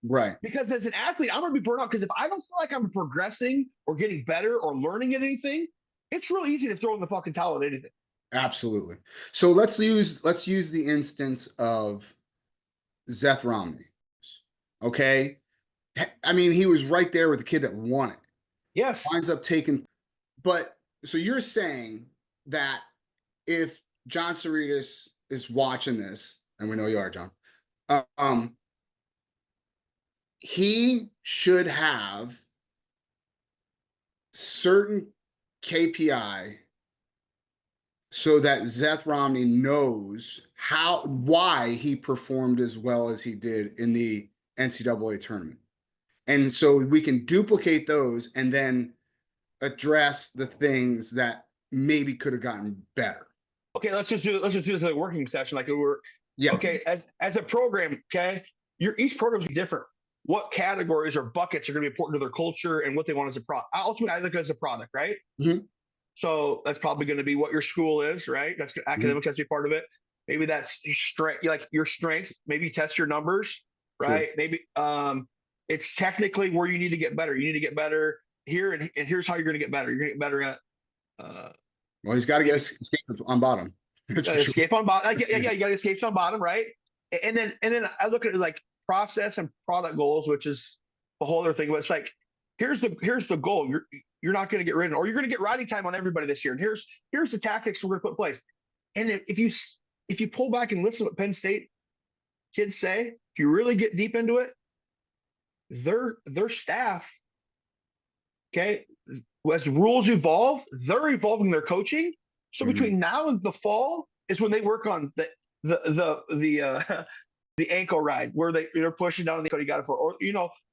Right. Because as an athlete, I'm going to be burnt out because if I don't feel like I'm progressing or getting better or learning at anything, it's real easy to throw in the fucking towel at anything. Absolutely. So let's use the instance of Zeth Romney. Okay. I mean, he was right there with the kid that won it. Yes. Winds up taking, but so you're saying that if John Cerritos is watching this, and we know you are, John, um, he should have certain KPI so that Zeth Romney knows why he performed as well as he did in the NCAA tournament. And so we can duplicate those and then address the things that maybe could have gotten better. Okay, let's just do this like a working session. Like we're Yeah. okay, as a program, okay, each program's different. What categories or buckets are going to be important to their culture and what they want as a product. Ultimately, I look at it as a product, right? Mhm. So that's probably going to be what your school is, right? That's Mhm. academics has to be part of it. Maybe that's your strength, like your strength. Maybe test your numbers, Sure. right? Maybe it's technically where you need to get better. You need to get better here, and here's how you're going to get better. You're going to get better at uh, Well, he's got to get maybe escape on bottom. That's for sure. escape on bottom. Like, yeah, you got to escape on bottom, right? And then I look at it like process and product goals, which is a whole other thing. But it's like here's the goal. You're not going to get rid of, or you're going to get riding time on everybody this year. And here's the tactics we're going to put in place. And if you pull back and listen to what Penn State kids say, if you really get deep into it, their staff, okay, as rules evolve, they're evolving their coaching. So Mhm. between now and the fall is when they work on the the ankle ride where they're pushing down the ankle. You got it for, or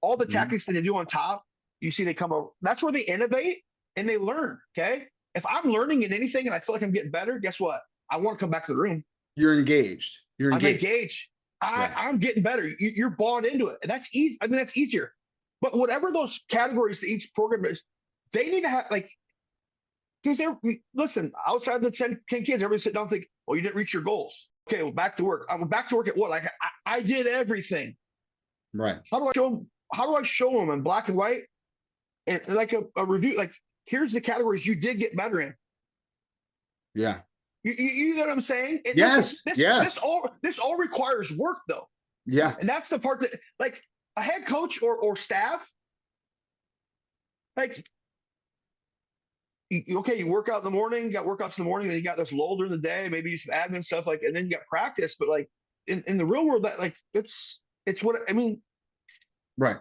all the Mhm. tactics that they do on top. You see, they come over. That's where they innovate and they learn. Okay, if I'm learning in anything and I feel like I'm getting better, guess what? I want to come back to the room. You're engaged. You're I'm engaged. engaged. Right. I'm getting better. You're bought into it, and that's easy. I mean, that's easier. But whatever those categories that each program is, they need to have like because they're listen outside the 10 kids. Everybody sit down and think, "Oh, you didn't reach your goals." Okay, well, back to work. I'm back to work at what? Like I did everything. Right. How do I show them? How do I show them in black and white and like a review? Like here's the categories you did get better in. Yeah. You know what I'm saying? And listen, Yes. Yes. this all requires work though. Yeah. And that's the part that, like, a head coach or staff, like, okay, you work out in the morning, you got workouts in the morning, then you got this lull during the day, maybe you some admin stuff, like, and then you got practice. But like in the real world, that like it's what I mean. Right.